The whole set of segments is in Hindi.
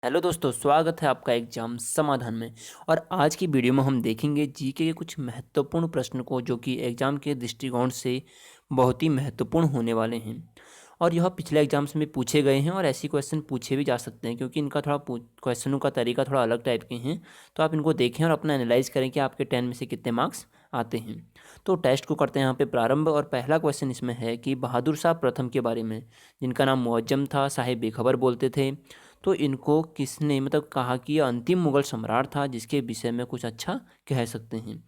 हेलो दोस्तों, स्वागत है आपका एग्जाम समाधान में। और आज की वीडियो में हम देखेंगे जीके के कुछ महत्वपूर्ण प्रश्न को जो कि एग्जाम के दृष्टिकोण से बहुत ही महत्वपूर्ण होने वाले हैं। और यह पिछले एग्जाम्स में पूछे गए हैं और ऐसे क्वेश्चन पूछे भी जा सकते हैं क्योंकि इनका थोड़ा क्वेश्चनों का तरीका थोड़ा अलग टाइप के हैं। तो आप इनको देखें और अपना एनालाइज करें कि आपके 10 में से कितने मार्क्स आते हैं। तो टेस्ट को करते हैं यहाँ पे प्रारंभ। और पहला क्वेश्चन इसमें है कि बहादुर शाह प्रथम के बारे में, जिनका नाम मुअज्जम था, साहिब बेखबर बोलते थे। तो इनको किसने मतलब कहा कि यह अंतिम मुगल सम्राट था जिसके विषय में कुछ अच्छा कह सकते हैं।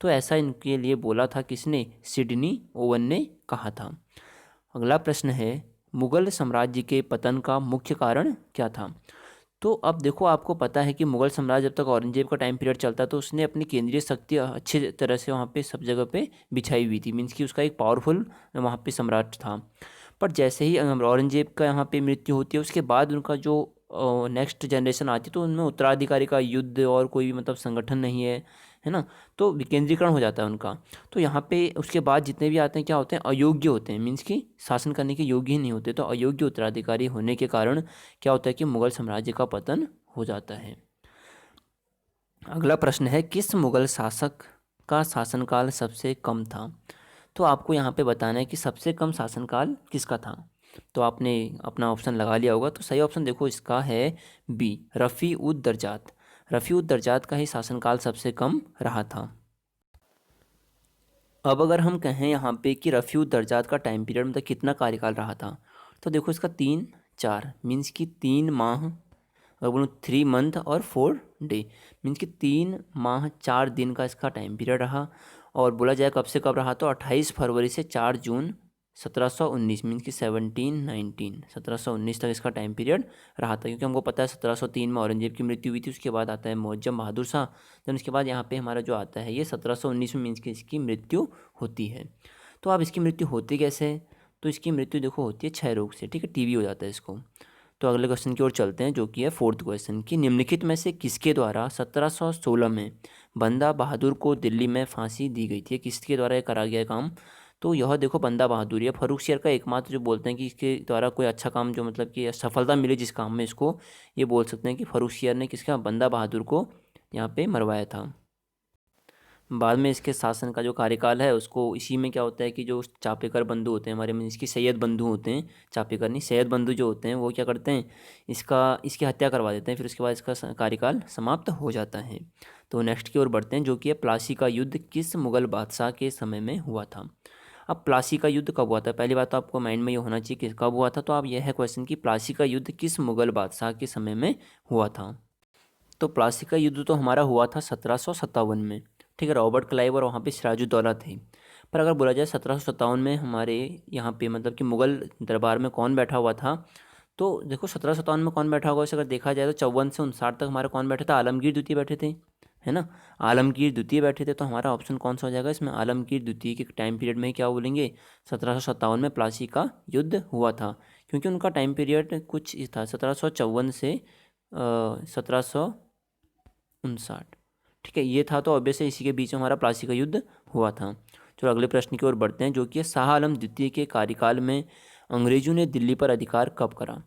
तो ऐसा इनके लिए बोला था किसने? सिडनी ओवन ने कहा था। अगला प्रश्न है, मुगल साम्राज्य के पतन का मुख्य कारण क्या था? तो अब देखो, आपको पता है कि मुगल साम्राज्य जब तक औरंगजेब का टाइम पीरियड चलता तो उसने अपनी केंद्रीय शक्ति अच्छी तरह से वहाँ पे सब जगह पे बिछाई हुई थी। मीन्स कि उसका एक पावरफुल वहाँ पे सम्राट था। पर जैसे ही औरंगजेब का यहाँ पे मृत्यु होती है उसके बाद उनका जो नेक्स्ट जनरेशन आती है तो उनमें उत्तराधिकारी का युद्ध और कोई भी मतलब संगठन नहीं है, है ना। तो विकेंद्रीकरण हो जाता है उनका। तो यहाँ पे उसके बाद जितने भी आते हैं क्या होते हैं? अयोग्य होते हैं। मीन्स कि शासन करने के योग्य ही नहीं होते। तो अयोग्य उत्तराधिकारी होने के कारण क्या होता है कि मुगल साम्राज्य का पतन हो जाता है। अगला प्रश्न है, किस मुगल शासक का शासनकाल सबसे कम था? तो आपको यहाँ पे बताना है कि सबसे कम शासनकाल किसका था। तो आपने अपना ऑप्शन लगा लिया होगा। तो सही ऑप्शन देखो इसका है बी, रफ़ी उद दरजात। रफ़ी उद दरजात का ही शासनकाल सबसे कम रहा था। अब अगर हम कहें यहाँ पे कि रफ़ी उद दरजात का टाइम पीरियड मतलब कितना कार्यकाल रहा था, तो देखो इसका 3-4 मीन्स कि 3 माह, अगर बोलूँ 3 मंथ और 4 डे, मीन्स कि 3 माह 4 दिन का इसका टाइम पीरियड रहा। और बोला जाए कब से कब रहा, तो 28 फरवरी से 4 जून 1719, मीन्स कि 1719 तक इसका टाइम पीरियड रहा था। क्योंकि हमको पता है 1703 में औरंगजेब की मृत्यु हुई थी, उसके बाद आता है मुअज्जम बहादुर शाह, देन उसके बाद यहाँ पे हमारा जो आता है ये 1719 में, मीन्स कि इसकी मृत्यु होती है। तो अब इसकी मृत्यु होती कैसे है? तो इसकी मृत्यु देखो होती है क्षय रोग से, ठीक है, टीबी हो जाता है इसको। तो अगले क्वेश्चन की ओर चलते हैं जो कि है फोर्थ क्वेश्चन कि निम्नलिखित में से किसके द्वारा 1716 में बंदा बहादुर को दिल्ली में फांसी दी गई थी? किसके द्वारा ये करा गया है काम? तो यह देखो बंदा बहादुर या फर्रुख शेर का एकमात्र जो बोलते हैं कि इसके द्वारा कोई अच्छा काम जो मतलब कि सफलता मिली जिस काम में, इसको ये बोल सकते हैं कि फर्रुख शेर ने किसका, बंदा बहादुर को यहाँ पे मरवाया था। बाद में इसके शासन का जो कार्यकाल है उसको इसी में क्या होता है कि जो चापेकर बंधु होते हैं हमारे में, इसकी सैयद बंधु होते हैं, चापेकर नहीं सैयद बंधु जो होते हैं वो क्या करते हैं, इसकी हत्या करवा देते हैं। फिर उसके बाद इसका कार्यकाल समाप्त हो जाता है। तो नेक्स्ट की ओर बढ़ते हैं जो कि है प्लासी का युद्ध किस मुगल बादशाह के समय में हुआ था? अब प्लासी का युद्ध कब हुआ था? पहली बात तो आपको माइंड में ये होना चाहिए कि कब हुआ था। तो अब यह है क्वेश्चन कि प्लासी का युद्ध किस मुगल बादशाह के समय में हुआ था? तो प्लासी का युद्ध तो हमारा हुआ था 1757 में, ठीक है। रॉबर्ट क्लाइव और वहाँ पे सिराजुद्दौला थे। पर अगर बोला जाए 1757 में हमारे यहाँ पे मतलब कि मुग़ल दरबार में कौन बैठा हुआ था, तो देखो 1757 में कौन बैठा होगा वैसे अगर देखा जाए तो 54 से 59 तक हमारा कौन बैठे थे? आलमगीर द्वितीय बैठे थे, है ना। आलमगीर द्वितीय बैठे थे। तो हमारा ऑप्शन कौन सा हो जाएगा इसमें? आलमगीर द्वितीय के टाइम पीरियड में ही क्या बोलेंगे, 1757 में प्लासी का युद्ध हुआ था। क्योंकि उनका टाइम पीरियड कुछ इस था 1754 से 1759, ठीक है, ये था। तो ऑब्वियसली इसी के बीच में हमारा प्लासी का युद्ध हुआ था। चलो अगले प्रश्न की ओर बढ़ते हैं जो कि है शाह आलम द्वितीय के कार्यकाल में अंग्रेजों ने दिल्ली पर अधिकार कब करा?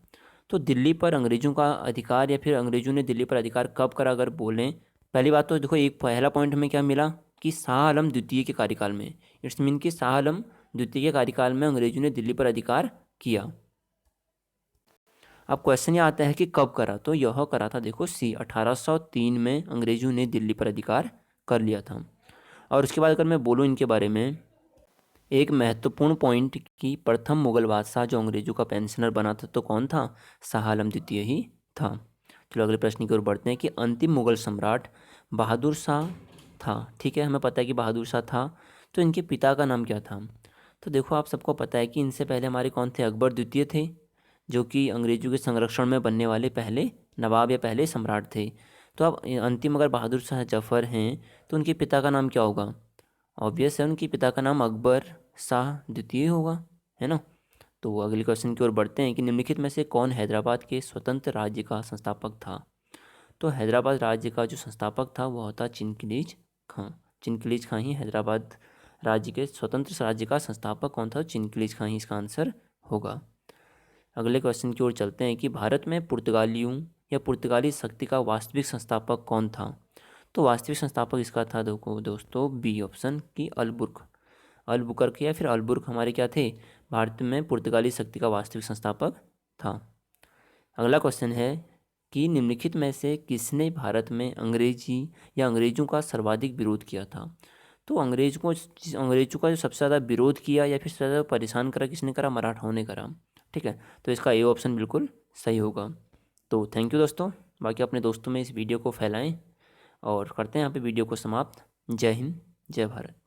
तो दिल्ली पर अंग्रेजों का अधिकार या फिर अंग्रेजों ने दिल्ली पर अधिकार कब करा अगर बोलें, पहली बात तो देखो एक पहला पॉइंट हमें क्या मिला कि शाह आलम द्वितीय के कार्यकाल में, इट्स मीन कि शाह आलम द्वितीय के कार्यकाल में अंग्रेजों ने दिल्ली पर अधिकार किया। अब क्वेश्चन ये आता है कि कब करा, तो यह करा था देखो सी 1803 में अंग्रेजों ने दिल्ली पर अधिकार कर लिया था। और उसके बाद अगर मैं बोलूँ इनके बारे में एक महत्वपूर्ण पॉइंट कि प्रथम मुगल बादशाह जो अंग्रेजों का पेंशनर बना था तो कौन था? शाह आलम द्वितीय ही था। चलो अगले प्रश्न की ओर बढ़ते हैं कि अंतिम मुगल सम्राट बहादुर शाह था, ठीक है, हमें पता है कि बहादुर शाह था। तो इनके पिता का नाम क्या था? तो देखो आप सबको पता है कि इनसे पहले हमारे कौन थे? अकबर द्वितीय थे, जो कि अंग्रेजों के संरक्षण में बनने वाले पहले नवाब या पहले सम्राट थे। तो अब अंतिम अगर बहादुर शाह जफ़र हैं तो उनके पिता का नाम क्या होगा? ऑब्वियस है, उनके पिता का नाम अकबर शाह द्वितीय होगा, है ना। तो अगले क्वेश्चन की ओर बढ़ते हैं कि निम्नलिखित में से कौन हैदराबाद के स्वतंत्र राज्य का संस्थापक था? तो हैदराबाद राज्य का जो संस्थापक था वह था चिनकिलीज खां। चिनकिलीज खां ही हैदराबाद राज्य के स्वतंत्र राज्य का संस्थापक कौन था? चिनकिलीज खां ही इसका आंसर होगा। अगले क्वेश्चन की ओर चलते हैं कि भारत में पुर्तगालियों या पुर्तगाली शक्ति का वास्तविक संस्थापक कौन था? तो वास्तविक संस्थापक इसका था देखो दोस्तों बी ऑप्शन की अल्बुर्क। अल्बुकर्क या फिर अल्बुर्क हमारे क्या थे? भारत में पुर्तगाली शक्ति का वास्तविक संस्थापक था। अगला क्वेश्चन है कि निम्नलिखित में से किसने भारत में अंग्रेजी या अंग्रेजों का सर्वाधिक विरोध किया था? तो अंग्रेजों का जो सबसे ज़्यादा विरोध किया या फिर सबसे ज़्यादा परेशान करा किसने करा? मराठाओं ने करा। ठीक है, तो इसका ए ऑप्शन बिल्कुल सही होगा। तो थैंक यू दोस्तों, बाकी अपने दोस्तों में इस वीडियो को फैलाएं और करते हैं यहाँ पे वीडियो को समाप्त। जय हिंद, जय भारत।